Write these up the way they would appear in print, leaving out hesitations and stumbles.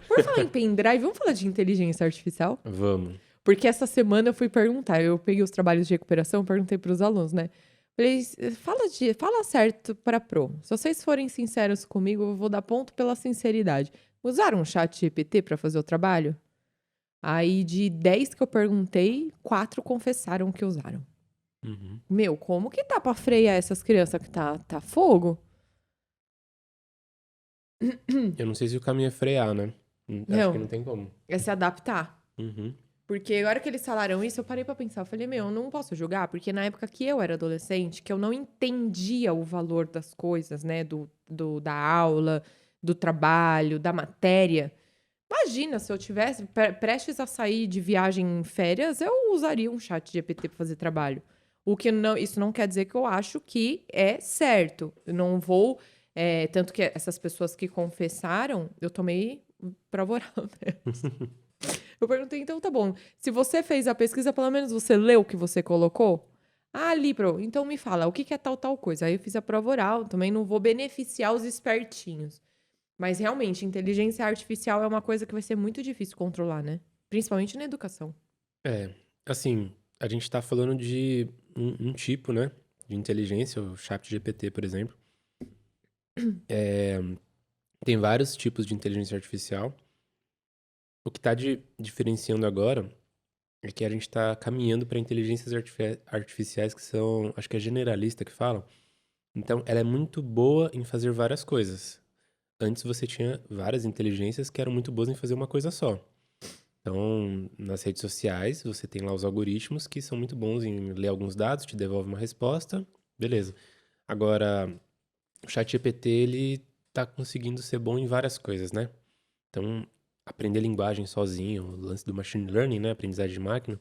Por falar em pendrive, vamos falar de inteligência artificial? Vamos. Porque essa semana eu fui perguntar, eu peguei os trabalhos de recuperação, perguntei para os alunos, né? Falei, fala certo para pro. Se vocês forem sinceros comigo, eu vou dar ponto pela sinceridade. Usaram o chat GPT para fazer o trabalho? Aí, de 10 que eu perguntei, 4 confessaram que usaram. Uhum. Meu, como que tá pra frear essas crianças que tá fogo? Eu não sei se o caminho é frear, né? Acho que Não, não tem como. é se adaptar. Uhum. Porque agora que eles falaram isso, eu parei pra pensar. Eu falei, meu, eu não posso julgar, porque na época que eu era adolescente, que eu não entendia o valor das coisas, né? Da aula, do trabalho, da matéria. Imagina, se eu tivesse prestes a sair de viagem em férias, eu usaria um chat GPT para fazer trabalho. O que não, isso não quer dizer que eu acho que é certo. Eu não vou. Tanto que essas pessoas que confessaram, eu tomei prova oral delas. Eu perguntei, então tá bom. Se você fez a pesquisa, pelo menos você leu o que você colocou? Ah, Libro, então me fala, o que é tal coisa? Aí eu fiz a prova oral, também não vou beneficiar os espertinhos. Mas realmente, inteligência artificial é uma coisa que vai ser muito difícil controlar, né? Principalmente na educação. É, assim, a gente tá falando de um tipo, né? De inteligência, o chat GPT, por exemplo. Tem vários tipos de inteligência artificial. O que tá diferenciando agora é que a gente tá caminhando para inteligências artificiais que são, acho que é generalista que falam. Então, ela é muito boa em fazer várias coisas. Antes você tinha várias inteligências que eram muito boas em fazer uma coisa só. Então, nas redes sociais, você tem lá os algoritmos que são muito bons em ler alguns dados, te devolve uma resposta, beleza. Agora, o ChatGPT, ele tá conseguindo ser bom em várias coisas, né? Então, aprender linguagem sozinho, o lance do machine learning, né? Aprendizagem de máquina.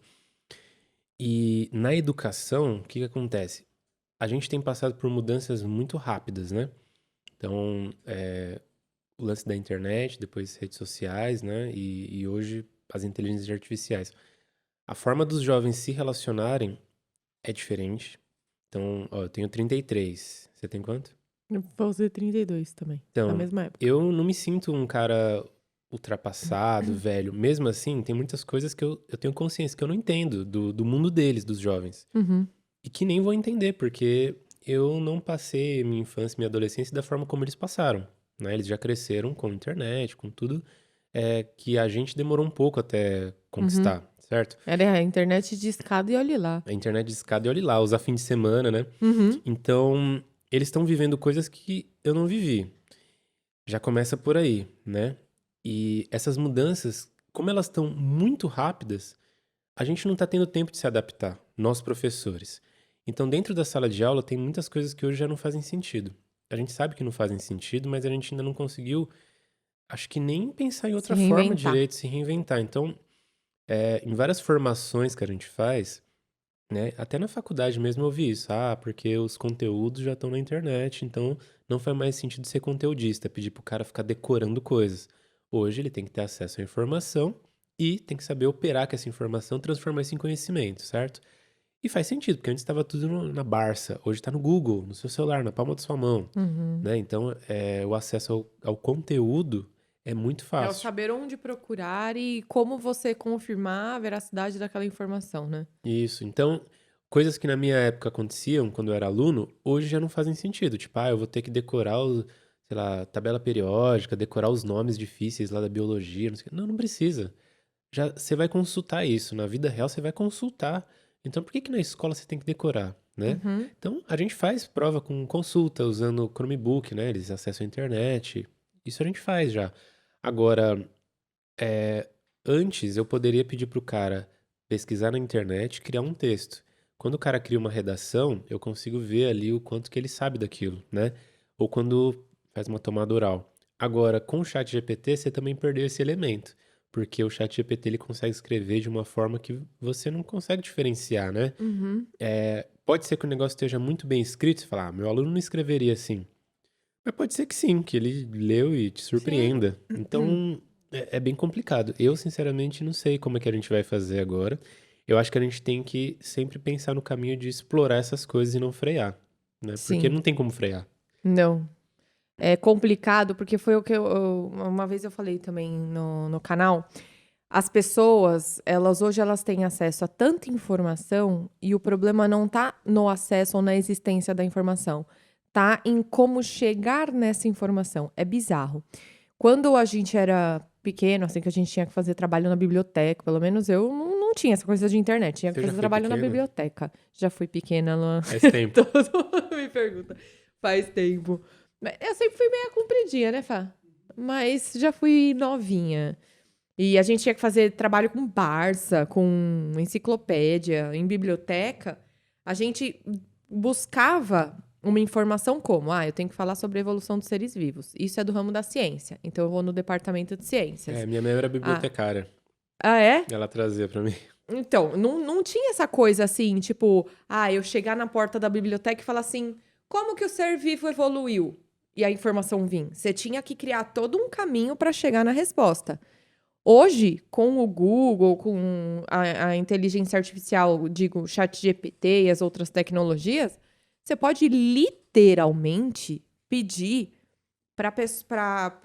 E na educação, o que que acontece? A gente tem passado por mudanças muito rápidas, né? Então, o lance da internet, depois redes sociais, né? E hoje as inteligências artificiais. A forma dos jovens se relacionarem é diferente. Então, ó, eu tenho 33. Você tem quanto? Eu vou fazer 32 também, na Então, mesma época. eu não me sinto um cara ultrapassado, velho. Mesmo assim, tem muitas coisas que eu tenho consciência que eu não entendo do mundo deles, dos jovens. Uhum. E que nem vou entender, porque eu não passei minha infância, minha adolescência da forma como eles passaram, né? Eles já cresceram com internet, com tudo, que a gente demorou um pouco até Uhum. conquistar, certo? Era a internet de escada e olhe lá. A internet de escada e olhe lá, usar fim de semana, né? Uhum. Então, eles estão vivendo coisas que eu não vivi. Já começa por aí, né? E essas mudanças, como elas estão muito rápidas, a gente não está tendo tempo de se adaptar, nós professores. Então, dentro da sala de aula, tem muitas coisas que hoje já não fazem sentido. A gente sabe que não fazem sentido, mas a gente ainda não conseguiu, acho que nem pensar em Se outra forma reinventar. direito, se reinventar. Então, em várias formações que a gente faz, né? Até na faculdade mesmo eu vi isso. Ah, porque os conteúdos já estão na internet, então não faz mais sentido ser conteudista, pedir pro cara ficar decorando coisas. Hoje ele tem que ter acesso à informação e tem que saber operar com essa informação, transformar isso em conhecimento, certo? E faz sentido, porque antes estava tudo na Barça, hoje está no Google, no seu celular, na palma da sua mão, Uhum. né? Então, o acesso ao conteúdo é muito É o fácil. saber onde procurar e como você confirmar a veracidade daquela informação, né? Isso. Então, coisas que na minha época aconteciam quando eu era aluno, hoje já não fazem sentido. Tipo, eu vou ter que decorar sei lá, tabela periódica, decorar os nomes difíceis lá da biologia, não sei o quê. Não, não precisa. Já você vai consultar isso. Na vida real você vai consultar. Então, por que que na escola você tem que decorar, né? Uhum. Então, a gente faz prova com consulta, usando o Chromebook, né? Eles acessam a internet. Isso a gente faz já. Agora, antes, eu poderia pedir para o cara pesquisar na internet, criar um texto. Quando o cara cria uma redação, eu consigo ver ali o quanto que ele sabe daquilo, né? Ou quando faz uma tomada oral. Agora, com o chat GPT, você também perdeu esse elemento, porque o chat GPT ele consegue escrever de uma forma que você não consegue diferenciar, né? Uhum. Pode ser que o negócio esteja muito bem escrito, você fala, meu aluno não escreveria assim. Mas pode ser que sim, que ele leu e te Sim. surpreenda. Então, é bem complicado. Eu, sinceramente, não sei como é que a gente vai fazer agora. Eu acho que a gente tem que sempre pensar no caminho de explorar essas coisas e não frear, né? Porque Sim. não tem como frear. Não. é complicado, porque foi o que uma vez eu falei também no canal. As pessoas, hoje elas têm acesso a tanta informação e o problema não tá no acesso ou na existência da informação, tá em como chegar nessa informação. É bizarro. Quando a gente era pequeno, assim, que a gente tinha que fazer trabalho na biblioteca, pelo menos eu não tinha essa coisa de internet, tinha que Você já fazer foi trabalho na pequena? biblioteca. Já fui pequena, Luan. Faz tempo. Todo mundo me pergunta. Faz tempo. Mas eu sempre fui meio compridinha, né, Fá? Mas já fui novinha. E a gente tinha que fazer trabalho com Barça, com enciclopédia, em biblioteca. A gente buscava uma informação como, eu tenho que falar sobre a evolução dos seres vivos. Isso é do ramo da ciência. Então eu vou no departamento de ciências. Minha mãe era Ah, bibliotecária. ah é? Ela trazia pra mim. Então, não tinha essa coisa assim, tipo, eu chegar na porta da biblioteca e falar assim, como que o ser vivo evoluiu? E a informação vir. Você tinha que criar todo um caminho para chegar na resposta. Hoje, com o Google, com a inteligência artificial, digo, ChatGPT e as outras tecnologias, você pode literalmente pedir para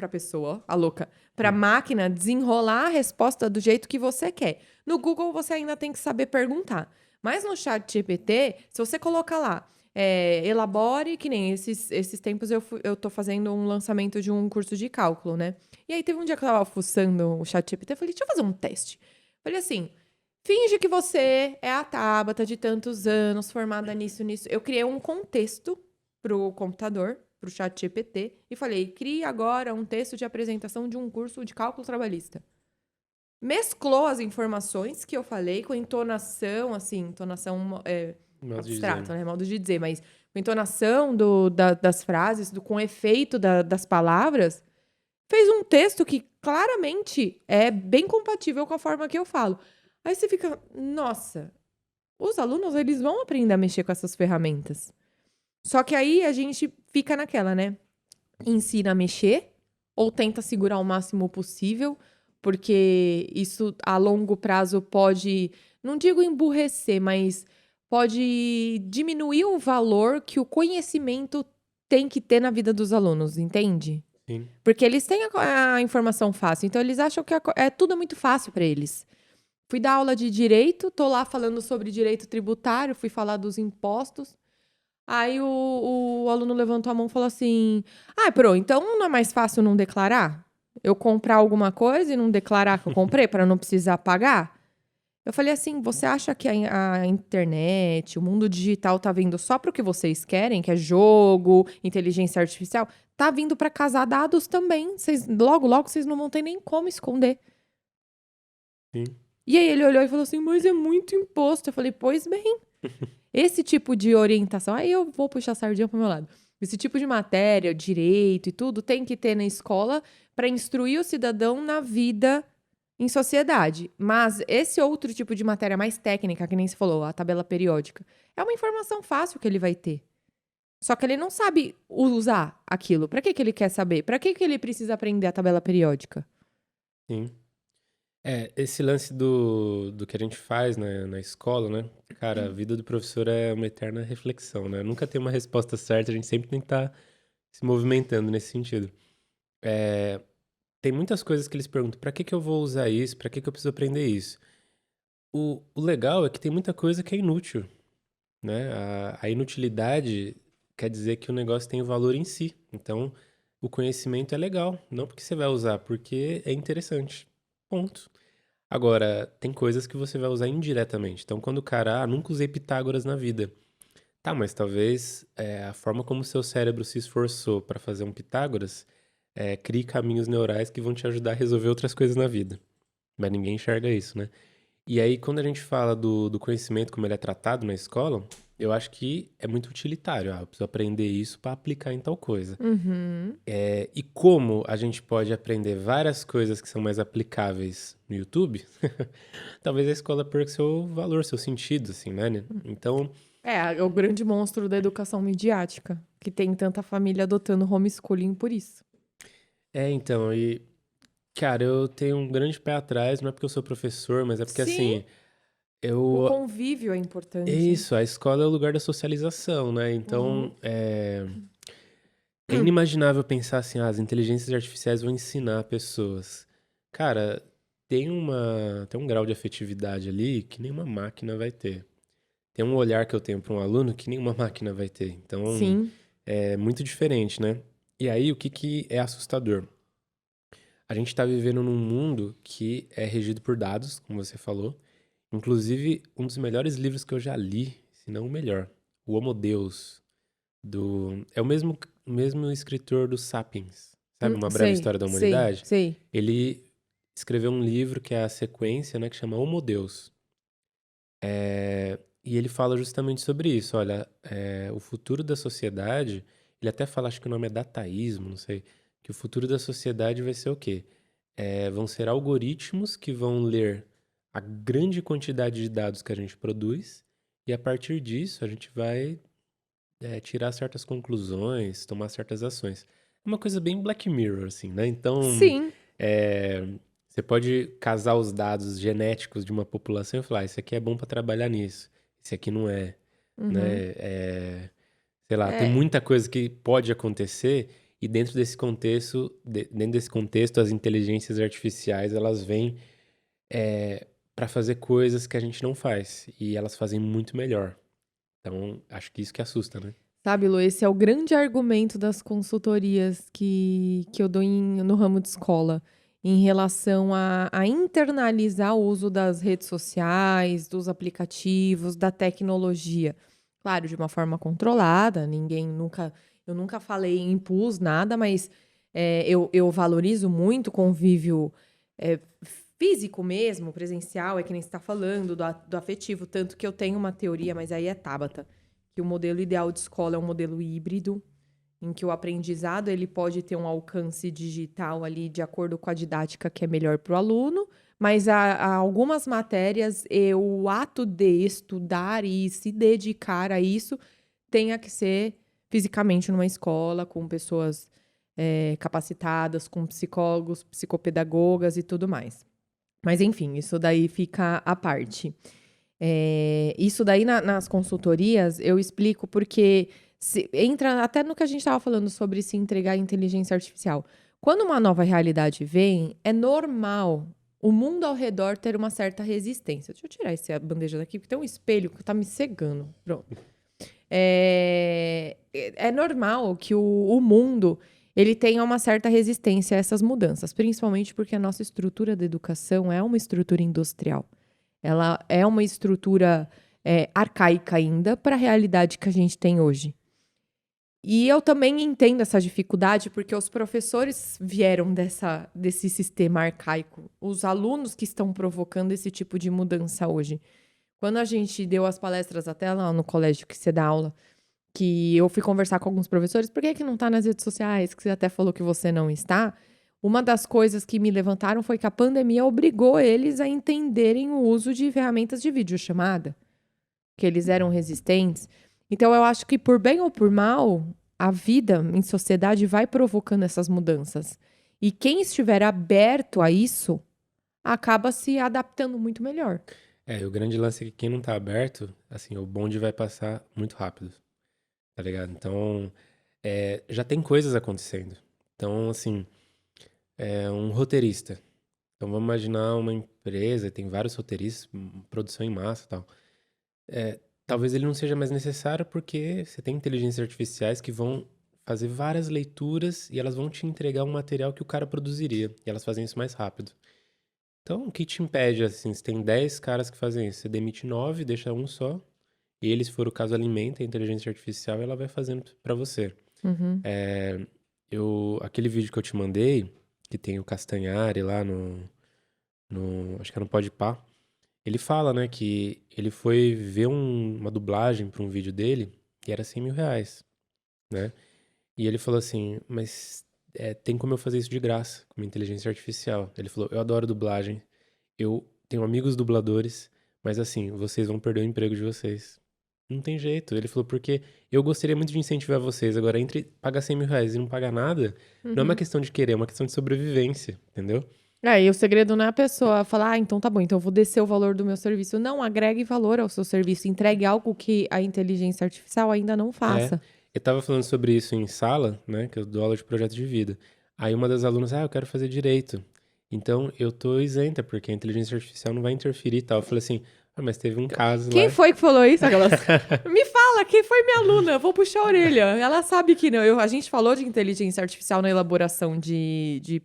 pessoa, a louca, para máquina desenrolar a resposta do jeito que você quer. No Google, você ainda tem que saber perguntar. Mas no ChatGPT, se você colocar lá, elabore, que nem esses tempos eu tô fazendo um lançamento de um curso de cálculo, né? E aí teve um dia que eu tava fuçando o ChatGPT, eu falei, deixa eu fazer um teste. Falei assim, finge que você é a Tabata de tantos anos, formada nisso. Eu criei um contexto pro computador, pro ChatGPT, e falei, crie agora um texto de apresentação de um curso de cálculo trabalhista. Mesclou as informações que eu falei com entonação, assim, entonação Modo de dizer. abstrato, né? Modo de dizer, mas com entonação das frases, com efeito das palavras, fez um texto que claramente é bem compatível com a forma que eu falo. Aí você fica, nossa, os alunos, eles vão aprender a mexer com essas ferramentas. Só que aí a gente fica naquela, né? Ensina a mexer ou tenta segurar o máximo possível, porque isso a longo prazo pode, não digo emburrecer, mas pode diminuir o valor que o conhecimento tem que ter na vida dos alunos, entende? Sim. Porque eles têm a informação fácil, então eles acham que é tudo muito fácil para eles. Fui dar aula de direito, tô lá falando sobre direito tributário, fui falar dos impostos. Aí o aluno levantou a mão e falou assim: Pro, então não é mais fácil não declarar? Eu comprar alguma coisa e não declarar que eu comprei para não precisar pagar? Eu falei assim: você acha que a internet, o mundo digital tá vindo só para o que vocês querem, que é jogo, inteligência artificial? Tá vindo para casar dados também. Logo, logo vocês não vão ter nem como esconder. Sim. E aí ele olhou e falou assim: mas é muito imposto. Eu falei: pois bem. Esse tipo de orientação, aí eu vou puxar a sardinha pro meu lado. Esse tipo de matéria, direito e tudo, tem que ter na escola para instruir o cidadão na vida em sociedade. Mas esse outro tipo de matéria mais técnica, que nem se falou, a tabela periódica, é uma informação fácil que ele vai ter. Só que ele não sabe usar aquilo. Para que ele quer saber? Para que ele precisa aprender a tabela periódica? Sim. Esse lance do que a gente faz na escola, né? Cara, a vida do professor é uma eterna reflexão, né? Nunca tem uma resposta certa, a gente sempre tem que estar se movimentando nesse sentido. Tem muitas coisas que eles perguntam, pra que eu vou usar isso? Pra que eu preciso aprender isso? O legal é que tem muita coisa que é inútil, né? A inutilidade quer dizer que o negócio tem valor em si. Então, o conhecimento é legal, não porque você vai usar, porque é interessante. Ponto. Agora, tem coisas que você vai usar indiretamente. Então, quando o cara, nunca usei Pitágoras na vida. Tá, mas talvez a forma como o seu cérebro se esforçou para fazer um Pitágoras crie caminhos neurais que vão te ajudar a resolver outras coisas na vida. Mas ninguém enxerga isso, né? E aí, quando a gente fala do conhecimento, como ele é tratado na escola, eu acho que é muito utilitário. Eu preciso aprender isso para aplicar em tal coisa. Uhum. E como a gente pode aprender várias coisas que são mais aplicáveis no YouTube, talvez a escola perca seu valor, seu sentido, assim, né? Então, É o grande monstro da educação midiática, que tem tanta família adotando homeschooling por isso. então, cara, eu tenho um grande pé atrás, não é porque eu sou professor, mas é porque, Sim, assim, o eu... convívio é É importante. isso, a escola é o lugar da socialização, né? Então, Uhum. É inimaginável pensar assim, as inteligências artificiais vão ensinar pessoas. Cara, tem um grau de afetividade ali que nenhuma máquina vai ter. Tem um olhar que eu tenho para um aluno que nenhuma máquina vai ter. Então, Sim. é muito diferente, né? E aí, o que que é assustador? A gente está vivendo num mundo que é regido por dados, como você falou. Inclusive, um dos melhores livros que eu já li, se não o melhor, O Homo Deus, é o mesmo escritor do Sapiens, sabe? Uma breve Sei, história da sei, humanidade. sei. Ele escreveu um livro que é a sequência, né, que chama Homo Deus. E ele fala justamente sobre isso. Olha, o futuro da sociedade, ele até fala, acho que o nome é dataísmo, não sei, que o futuro da sociedade vai ser o quê? Vão ser algoritmos que vão ler a grande quantidade de dados que a gente produz e a partir disso a gente vai tirar certas conclusões, tomar certas ações. É uma coisa bem Black Mirror, assim, né? Então, Sim. é, você pode casar os dados genéticos de uma população e falar, esse aqui é bom para trabalhar nisso, esse aqui não é, Uhum. né? Sei lá, tem É, muita coisa que pode acontecer e dentro desse contexto, as inteligências artificiais, elas vêm para fazer coisas que a gente não faz e elas fazem muito melhor. Então, acho que isso que assusta, né? sabe, Lu, esse é o grande argumento das consultorias que eu dou no ramo de escola, em relação a internalizar o uso das redes sociais, dos aplicativos, da tecnologia. Claro, de uma forma controlada, eu nunca falei em impus nada, mas eu valorizo muito o convívio é, físico mesmo, presencial, é que nem você está falando, do afetivo, tanto que eu tenho uma teoria, mas aí é Tabata, que o modelo ideal de escola é um modelo híbrido, em que o aprendizado ele pode ter um alcance digital ali de acordo com a didática que é melhor para o aluno, mas há algumas matérias o ato de estudar e se dedicar a isso tenha que ser fisicamente numa escola, com pessoas capacitadas, com psicólogos, psicopedagogas e tudo mais. Mas enfim, isso daí fica à parte. Isso daí nas consultorias eu explico porque entra até no que a gente estava falando sobre se entregar à inteligência artificial. Quando uma nova realidade vem, é normal o mundo ao redor ter uma certa resistência. Deixa eu tirar essa bandeja daqui, porque tem um espelho que tá me cegando. Pronto. É normal que o mundo ele tenha uma certa resistência a essas mudanças, principalmente porque a nossa estrutura de educação é uma estrutura industrial. Ela é uma estrutura arcaica ainda para a realidade que a gente tem hoje. E eu também entendo essa dificuldade porque os professores vieram desse sistema arcaico. Os alunos que estão provocando esse tipo de mudança hoje. Quando a gente deu as palestras até lá no colégio que você dá aula, que eu fui conversar com alguns professores, por que que não está nas redes sociais, que você até falou que você não está? Uma das coisas que me levantaram foi que a pandemia obrigou eles a entenderem o uso de ferramentas de videochamada, que eles eram resistentes. Então, eu acho que por bem ou por mal, a vida em sociedade vai provocando essas mudanças. E quem estiver aberto a isso, acaba se adaptando muito melhor. E o grande lance é que quem não tá aberto, assim, o bonde vai passar muito rápido, tá ligado? Então, já tem coisas acontecendo. Então, assim, um roteirista. Então, vamos imaginar uma empresa, tem vários roteiristas, produção em massa e tal. Talvez ele não seja mais necessário porque você tem inteligências artificiais que vão fazer várias leituras e elas vão te entregar um material que o cara produziria. E elas fazem isso mais rápido. Então, o que te impede, assim, se tem 10 caras que fazem isso, você demite 9, deixa um só, e ele, se for o caso, alimenta a inteligência artificial e ela vai fazendo pra você. Uhum. Aquele vídeo que eu te mandei, que tem o Castanhari lá acho que é no Podpah, ele fala, né, que ele foi ver uma dublagem pra um vídeo dele e era R$ 100.000, né? E ele falou assim, mas tem como eu fazer isso de graça com uma inteligência artificial. Ele falou, eu adoro dublagem, eu tenho amigos dubladores, mas assim, vocês vão perder o emprego de vocês. Não tem jeito. Ele falou, porque eu gostaria muito de incentivar vocês. Agora, entre pagar R$ 100.000 e não pagar nada, não é uma Uhum. questão de querer, é uma questão de sobrevivência, entendeu? E o segredo não é a pessoa falar, então tá bom, então eu vou descer o valor do meu serviço. Não, agregue valor ao seu serviço, entregue algo que a inteligência artificial ainda não É. faça. Eu tava falando sobre isso em sala, né? Que eu dou aula de projeto de vida. Aí uma das alunas, eu quero fazer direito. Então eu tô isenta, porque a inteligência artificial não vai interferir e tal. Eu falei assim, mas teve um caso Quem lá. foi que falou isso? Aquelas... Me fala, quem foi minha aluna? Eu vou puxar a orelha. Ela sabe que não. A gente falou de inteligência artificial na elaboração de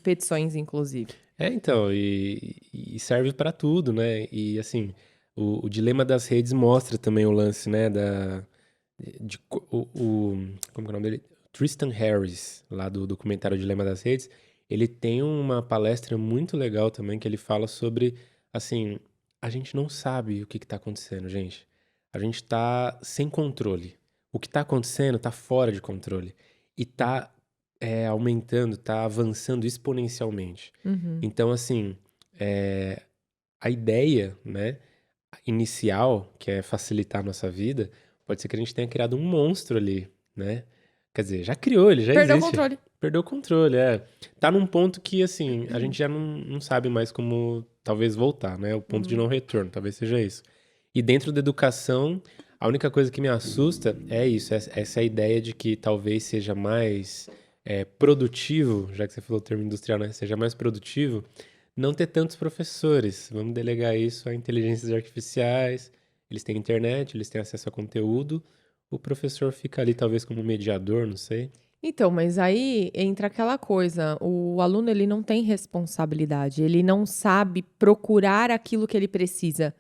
petições, inclusive. Então, e serve pra tudo, né? E assim, o dilema das redes mostra também o lance, né? Como que é o nome dele? Tristan Harris, lá do documentário Dilema das Redes, ele tem uma palestra muito legal também que ele fala sobre, assim, a gente não sabe o que está acontecendo, gente. A gente está sem controle. O que está acontecendo está fora de controle. E está aumentando, está avançando exponencialmente. Uhum. Então, assim, a ideia, né, inicial, que é facilitar a nossa vida, pode ser que a gente tenha criado um monstro ali, né? Quer dizer, já criou, ele já Perdeu o existe. controle. Perdeu o controle, é. Tá num ponto que, assim, a gente já não sabe mais como talvez voltar, né? O ponto de não retorno, talvez seja isso. E dentro da educação, a única coisa que me assusta é isso, essa ideia de que talvez seja mais produtivo, já que você falou o termo industrial, né? Seja mais produtivo não ter tantos professores. Vamos delegar isso a inteligências artificiais. Eles têm internet, eles têm acesso a conteúdo. O professor fica ali talvez como mediador, não sei. Então, mas aí entra aquela coisa, o aluno ele não tem responsabilidade, ele não sabe procurar aquilo que ele precisa.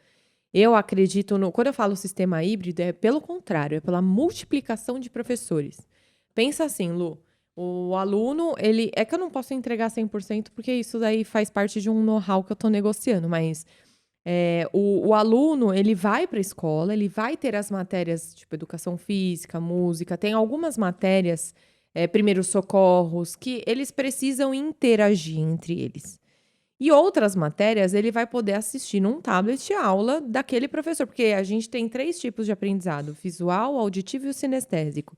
Eu acredito no, quando eu falo sistema híbrido, é pelo contrário, é pela multiplicação de professores. Pensa assim, Lu, o aluno, ele, é que eu não posso entregar 100% porque isso daí faz parte de um know-how que eu estou negociando, mas o aluno, ele vai para a escola, ele vai ter as matérias, tipo, educação física, música, tem algumas matérias, primeiros socorros, que eles precisam interagir entre eles. E outras matérias, ele vai poder assistir num tablet a aula daquele professor, porque a gente tem 3 tipos de aprendizado: visual, auditivo e o sinestésico.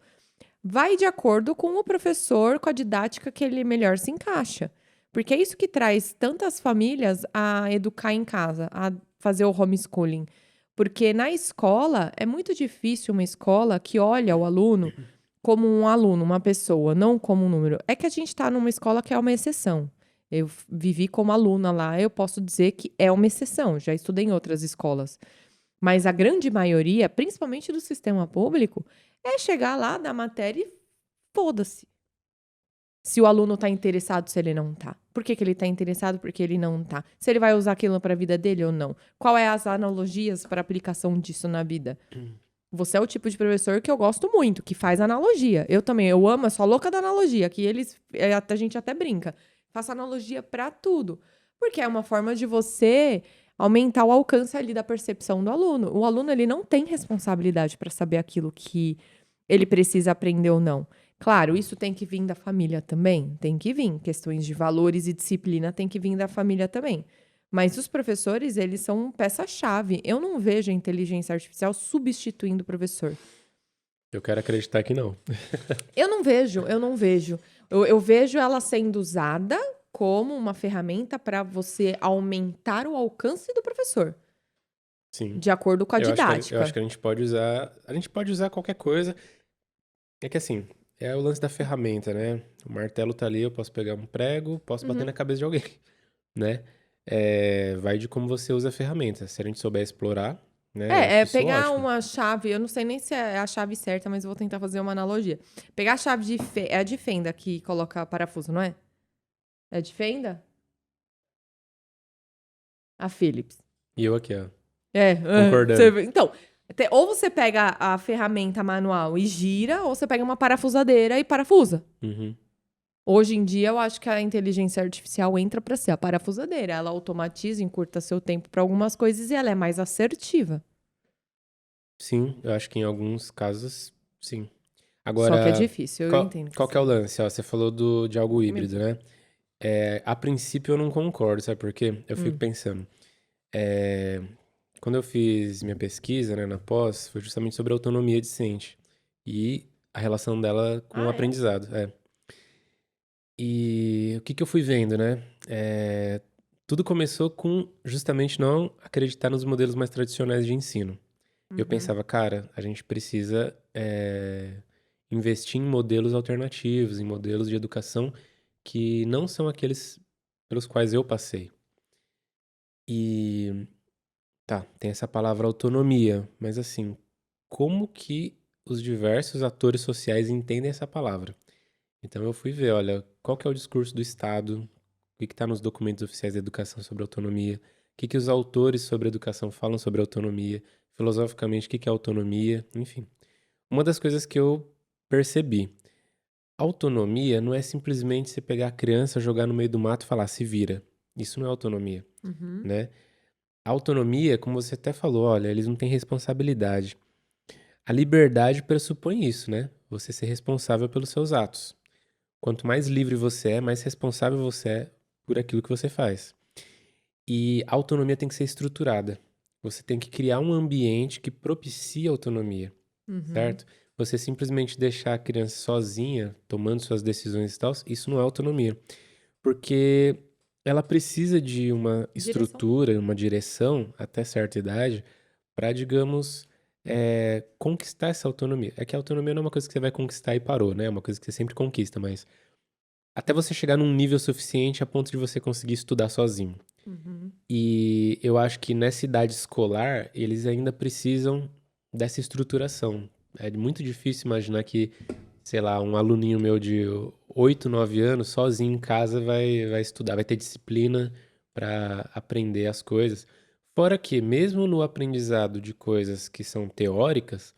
Vai de acordo com o professor, com a didática que ele melhor se encaixa. Porque é isso que traz tantas famílias a educar em casa, a fazer o homeschooling. Porque na escola, é muito difícil uma escola que olha o aluno como um aluno, uma pessoa, não como um número. É que a gente está numa escola que é uma exceção. Eu vivi como aluna lá, eu posso dizer que é uma exceção, já estudei em outras escolas. Mas a grande maioria, principalmente do sistema público, é chegar lá, dar matéria e foda-se. Se o aluno está interessado, se ele não está. Por que ele está interessado? Porque ele não está. Se ele vai usar aquilo para a vida dele ou não. Qual é as analogias para aplicação disso na vida? Você é o tipo de professor que eu gosto muito, que faz analogia. Eu também, eu amo, eu sou a louca da analogia, que a gente até brinca. Faço analogia para tudo. Porque é uma forma de você aumentar o alcance ali da percepção do aluno. O aluno, ele não tem responsabilidade para saber aquilo que ele precisa aprender ou não. Claro, isso tem que vir da família também, tem que vir. Questões de valores e disciplina tem que vir da família também. Mas os professores, eles são peça-chave. Eu não vejo a inteligência artificial substituindo o professor. Eu quero acreditar que não. Eu não vejo, eu não vejo. Eu vejo ela sendo usada como uma ferramenta para você aumentar o alcance do professor, Sim. de acordo com a Eu didática. acho que a gente pode usar. A gente pode usar qualquer coisa. É que assim, é o lance da ferramenta, né? O martelo tá ali, eu posso pegar um prego, posso bater na cabeça de alguém, né? Vai de como você usa a ferramenta. Se a gente souber explorar, né? Eu acho isso Pegar ótimo. uma chave, eu não sei nem se é a chave certa, mas eu vou tentar fazer uma analogia. Pegar a chave é a de fenda que coloca parafuso, não é? É de fenda? A Philips. E eu aqui, ó, É, concordando. então, ou você pega a ferramenta manual e gira, ou você pega uma parafusadeira e parafusa. Uhum. Hoje em dia, eu acho que a inteligência artificial entra para ser a parafusadeira. Ela automatiza, encurta seu tempo para algumas coisas e ela é mais assertiva. Sim, eu acho que em alguns casos, sim. Só que é Agora, difícil, eu qual, entendo que qual que é o sim. lance? Ó, você falou de algo híbrido, né? A princípio eu não concordo, sabe por quê? Eu fico Hum. pensando. é, Quando eu fiz minha pesquisa, né, na pós, foi justamente sobre a autonomia discente e a relação dela com o Ah, é? aprendizado. E o que que eu fui vendo, né? Tudo começou com justamente não acreditar nos modelos mais tradicionais de ensino. Eu Uhum. pensava, cara, a gente precisa investir em modelos alternativos, em modelos de educação que não são aqueles pelos quais eu passei. E tá, tem essa palavra autonomia, mas assim, como que os diversos atores sociais entendem essa palavra? Então eu fui ver, olha, qual que é o discurso do Estado, o que está nos documentos oficiais da educação sobre autonomia, o que os autores sobre educação falam sobre autonomia, filosoficamente, o que é autonomia, enfim. Uma das coisas que eu percebi, autonomia não é simplesmente você pegar a criança, jogar no meio do mato e falar, se vira. Isso não é autonomia, Uhum. né? A autonomia, como você até falou, olha, eles não têm responsabilidade. A liberdade pressupõe isso, né? Você ser responsável pelos seus atos. Quanto mais livre você é, mais responsável você é por aquilo que você faz. E a autonomia tem que ser estruturada. Você tem que criar um ambiente que propicie a autonomia, Uhum. certo? Você simplesmente deixar a criança sozinha, tomando suas decisões e tal, isso não é autonomia. Porque ela precisa de uma Direção. estrutura, uma direção, até certa idade, para, digamos, conquistar essa autonomia. É que a autonomia não é uma coisa que você vai conquistar e parou, né? É uma coisa que você sempre conquista, mas até você chegar num nível suficiente a ponto de você conseguir estudar sozinho. Uhum. E eu acho que nessa idade escolar, eles ainda precisam dessa estruturação. É muito difícil imaginar que, sei lá, um aluninho meu de 8, 9 anos, sozinho em casa, vai estudar, vai ter disciplina para aprender as coisas. Fora que, mesmo no aprendizado de coisas que são teóricas,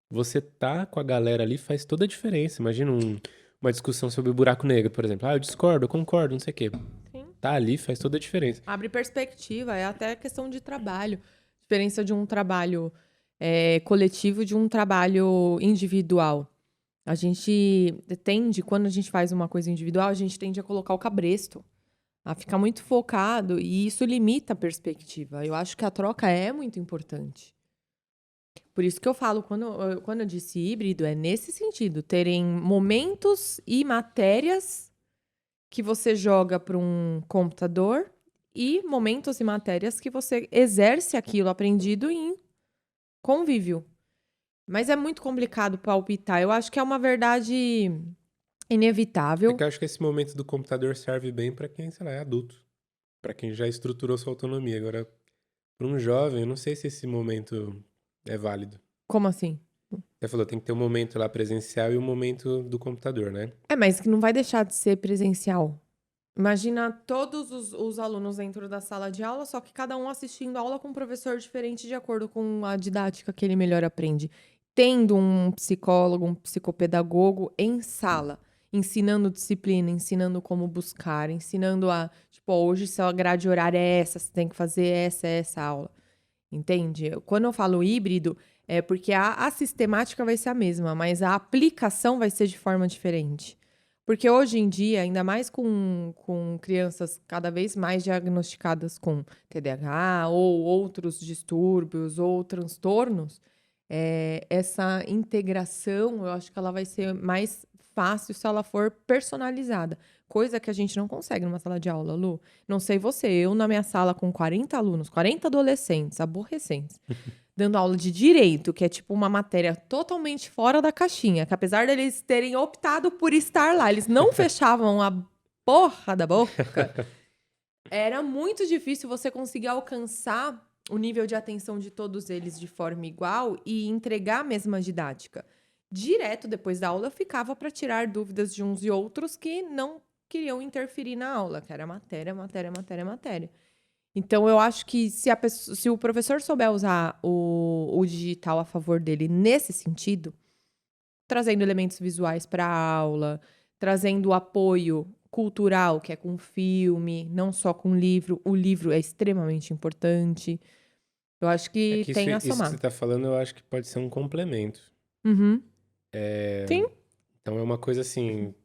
você tá com a galera ali faz toda a diferença. Imagina uma discussão sobre o buraco negro, por exemplo. Ah, eu discordo, eu concordo, não sei o quê. Sim. Tá ali faz toda a diferença. Abre perspectiva, é até questão de trabalho. Diferença de um trabalho coletivo de um trabalho individual. A gente tende, quando a gente faz uma coisa individual, a gente tende a colocar o cabresto, a ficar muito focado, e isso limita a perspectiva. Eu acho que a troca é muito importante. Por isso que eu falo, quando eu disse híbrido, é nesse sentido, terem momentos e matérias que você joga para um computador e momentos e matérias que você exerce aquilo aprendido em convívio. Mas é muito complicado palpitar. Eu acho que é uma verdade É que inevitável. eu acho que esse momento do computador serve bem pra quem, sei lá, é adulto. Pra quem já estruturou sua autonomia. Agora, pra um jovem, eu não sei se esse momento é válido. Como assim? Você falou, tem que ter um momento lá presencial e um momento do computador, né? É, mas que não vai deixar de ser presencial. Imagina todos os alunos dentro da sala de aula, só que cada um assistindo a aula com um professor diferente de acordo com a didática que ele melhor aprende. Tendo um psicólogo, um psicopedagogo em sala, ensinando disciplina, ensinando como buscar, ensinando tipo, ó, hoje sua grade horária é essa, você tem que fazer essa aula. Entende? Quando eu falo híbrido, é porque a sistemática vai ser a mesma, mas a aplicação vai ser de forma diferente. Porque hoje em dia, ainda mais com crianças cada vez mais diagnosticadas com TDAH ou outros distúrbios ou transtornos, essa integração, eu acho que ela vai ser mais fácil se ela for personalizada. Coisa que a gente não consegue numa sala de aula, Lu. Não sei você, eu na minha sala com 40 alunos, 40 adolescentes, aborrecentes, dando aula de direito, que é tipo uma matéria totalmente fora da caixinha, que apesar deles terem optado por estar lá, eles não fechavam a porra da boca. Era muito difícil você conseguir alcançar o nível de atenção de todos eles de forma igual e entregar a mesma didática. Direto depois da aula, eu ficava para tirar dúvidas de uns e outros que não queriam interferir na aula, que era matéria, matéria, matéria, matéria. Então, eu acho que se o professor souber usar o digital a favor dele nesse sentido, trazendo elementos visuais para a aula, trazendo apoio cultural, que é com filme, não só com livro. O livro é extremamente importante. Eu acho É que que isso, tem a isso que você somar. tá falando, eu acho que pode ser um complemento. Uhum. Sim. Então é uma coisa assim,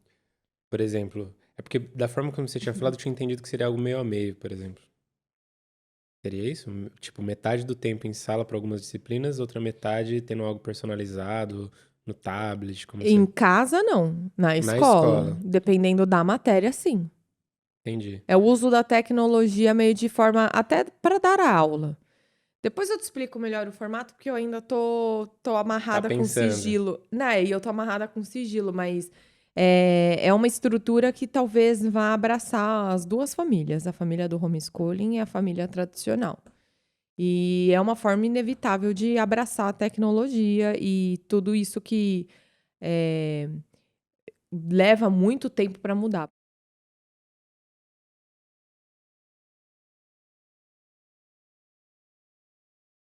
por exemplo, é porque da forma como você tinha falado, eu tinha entendido que seria algo meio a meio, por exemplo. Seria isso? Tipo, metade do tempo em sala para algumas disciplinas, outra metade tendo algo personalizado no tablet, como Em você... casa, não. Na Na escola, escola, dependendo da matéria, sim. entendi. É o uso da tecnologia meio de forma até para dar a aula. Depois eu te explico melhor o formato, porque eu ainda tô Tá amarrada com pensando. sigilo. Né, e eu tô amarrada com sigilo, mas é uma estrutura que talvez vá abraçar as duas famílias, a família do homeschooling e a família tradicional. E é uma forma inevitável de abraçar a tecnologia e tudo isso que leva muito tempo para mudar.